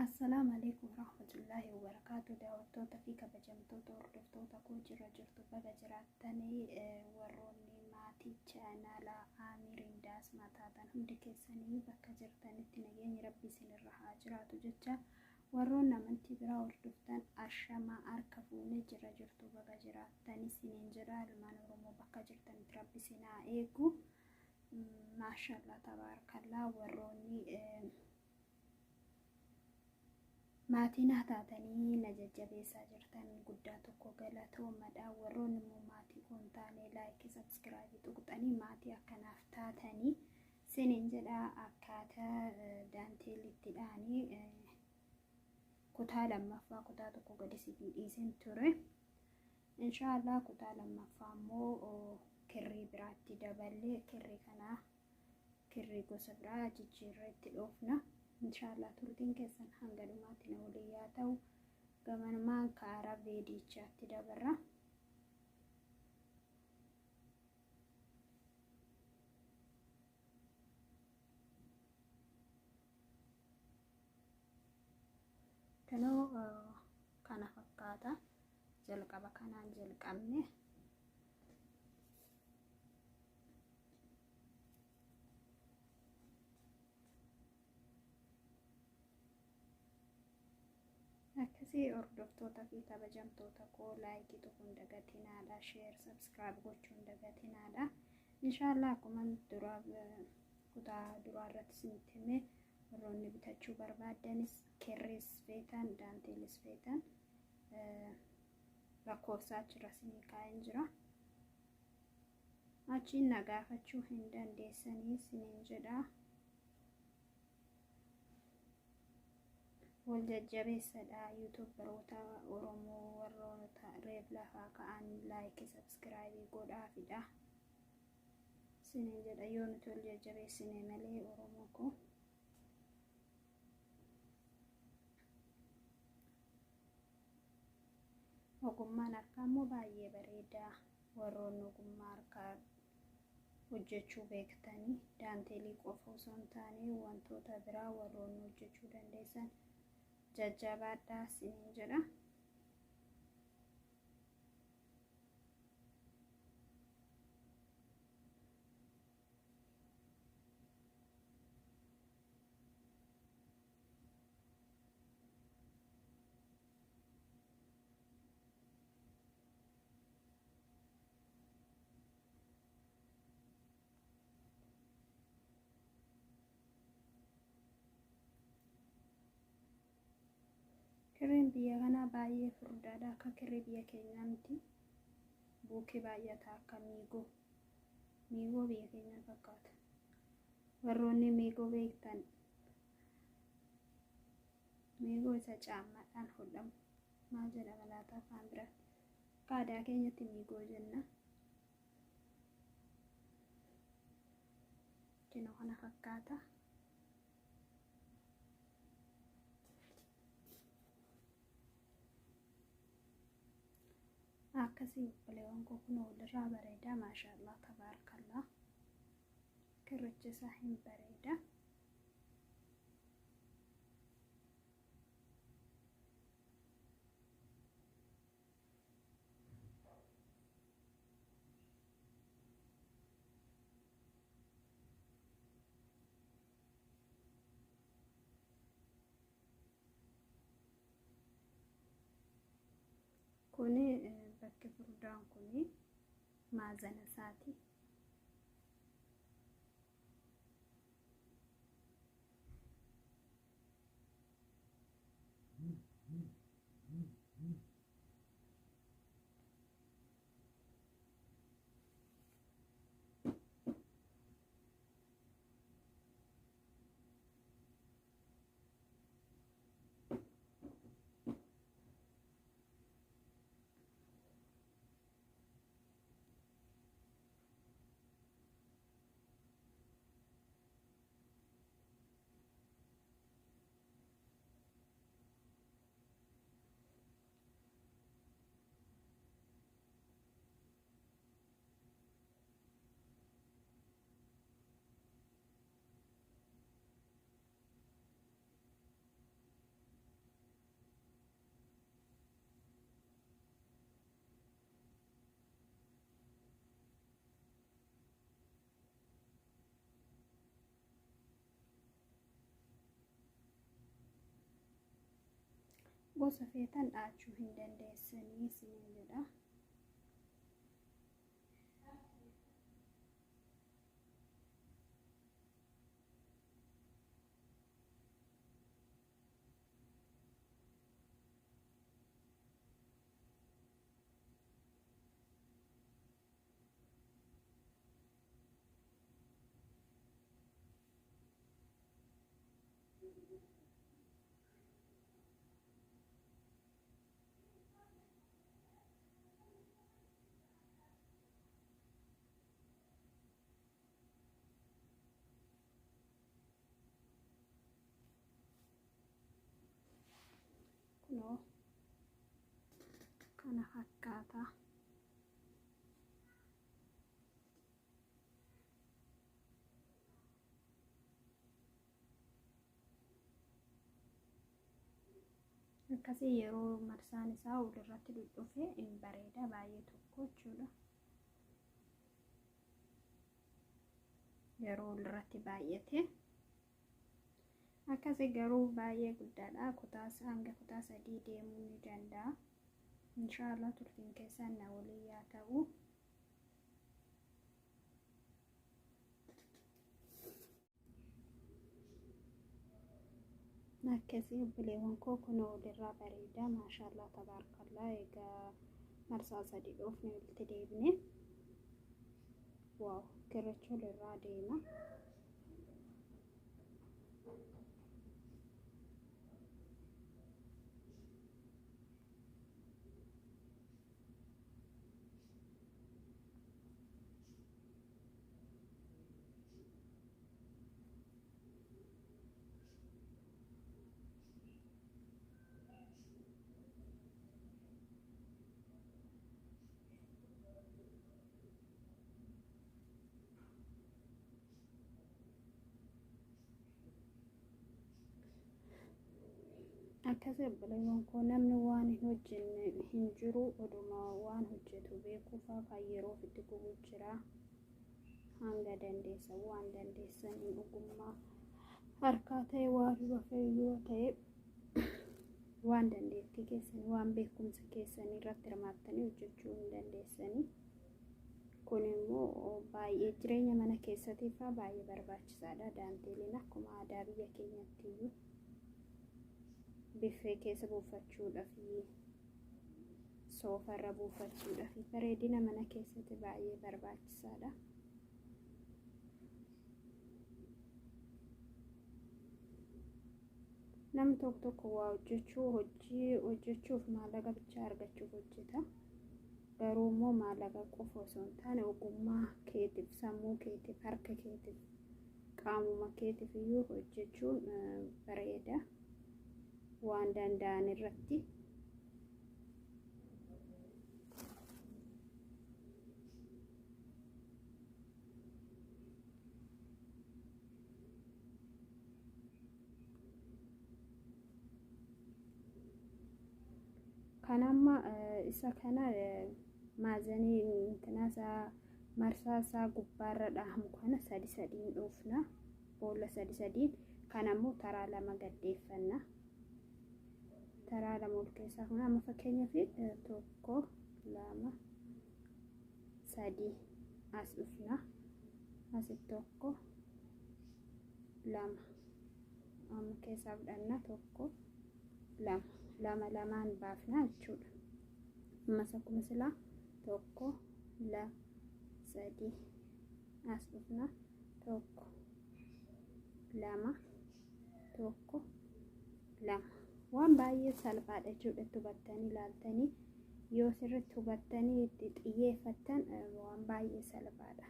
Assalamu alaikum warahmatullahi wabarakatuh. Daawwattoota fi kabajamtoota hordoftoota koo jirtu baga jiraattanii warroonni maatii chaanaalaa Aamir Indaas mataatan hundi keessanii bakka jirtanitti nageenyi rabbii isinirra haa jiraatu jecha warroonni amantii biraa hordoftan ashamaa harka fuunee jirtu baga jiraattanii isiniin jedha. Ilmaan Oromoo bakka jirtanitti rabbi isin haa eegu. Maashaallah tabarakallah. Warroonni maatiin taatanii na jajjabeessaa jirtan guddaa tokko galatoomaa. Warroonni immoo maatii kun taane laayikii sabskiraaybii tuqxanii maatii akkanaaf taatanii isiniin jedha. Akkaataa daanteelitti dhaanii kutaa lammaffaa kutaa tokko gadi sibii dhiisin ture. Inshaallah kutaa lammaffaa immoo kirrii biraatti daballee kirrii kana kirrii gosa biraa jijjiirreetti dhoofna. Inshaallah turtiin keessan hanga dhumaatti na waliin yaa ta'u gamanumaan kaara veedichaatti dabarra. Kanoo kana fakkaata jalqaba kanaan jalqabne. Akkasii hordoftoota fi kabajamtoota koo laayikii tuquun dagatinaadha, sheer sabskiraayib gochuun dagatinaadha. Inshaallah akkuma kutaa duraa irratti isinitti hime warroonni bitachuu barbaaddanis kirriis feetan daanteelis feetan lakkoofsa achirra isinii kaa'een jira. Achiin na gaafachuu hin dandeessanii isiniin jedha. wal jajjabeessadha. YouTube baroota Oromoo warroota reef lafaa ka'an laayikii sabskiraaybii godhaafidha isiniin jedha. Yoo nuti wal jajjabeessine malee Oromoo ko ogummaan harkaa immoo baay'ee bareeda. Warroonni ogummaa harkaa hojjechuu beektanii daanteelii qofa osoo hin taane wantoota biraa warroonni hojjechuu dandeessan jajjabaadhaa isiniin jedha. Kirriin biyya kanaa baay'ee furdaadha. Akka kirrii biyya keenyaa miti. Buukee baay'ata akka miigoo biyya keenyaa fakkaata. Warroonni miigoo beektan miigoo isa caammadhaan hodhamu maal jedhama laata afaan biraatti? Aadaa keenyatti miigoo jenna. Kinoo kana fakkaata. Akkasii obboleewwan koo kun walirraa bareeda. Maashaallah tabarakallah. Kirrichi isaa hin bareeda. Kuni bakki furdaan kuni maazana isaati. gosa feetan dhaachuu hin dandeessanii isiniin jedha. No, kana fakkaata. Akkasii yeroo marsaan isaa walirratti dhudhufe hin bareeda baay'ee tokko jechuudha. Yeroo walirratti baay'ate akkasii garuu baay'ee guddaadha. Kutaas hanga kutaa 3 deemuu ni danda'a. Inshallah turtiin keessan na waliin yaa ta'u. Akkasii obboleewwan koo kun walirraa bareeda. Maashaallah tabarakallah. Egaa marsaa 3 dhoofne walitti deebine. Waaw kirracha walirraa deema. Akkasii obboleewwan koo namni waan hin hojjenne hin jiru. Oduma waan hojjetu beekuufaaf yeroo ofitti gubuu jira. Hanga dandeessan waan dandeessaniin ogummaa harkaa ta'e waan waaqayyoo ta'e waan dandeettii keessanii waan beekumsa keessanii irratti hirmaattanii hojjechuu hin dandeessanii. Kun immoo baay'ee jireenya mana keessatiif baay'ee barbaachisaadha. Daanteeliin akkuma aadaa biyya keenyatti biffee keessa buufachuudhaaf soofarra buufachuudhaaf bareedina mana keessatti baay'ee barbaachisaadha. Namni tokko waa hojjechuuf maallaqa bichaa argachuuf hojjeta. Garuu immoo maallaqa qofa osoo hin taane ogummaa keetiif, sammuu keetiif, harka keetiif, qaamuma keetiif iyyuu hojjechuun bareeda. Waan danda'an irratti kanamma isa kana maazanii intinaasa marsaasa gubbaarra dhahamu kana 3 dhoofna. Boolla 3 kanammoo taraa 2 gaddeeffanna. Taraa 2 ol keessaa kun amma fakkeenyaaf 1 2 3 as dhufna. Asitti 1 2 amma keessaa fudhanna 1 2 lamaan baafna jechuudha. Ammas akkuma silaa 1 2 3 as dhufna 1 2 1 2. Waan baay'ee salphaadha jechuudha. Hubattanii ilaaltanii yoo sirriitti hubattanii itti xiyyeeffattan waan baay'ee salphaadha.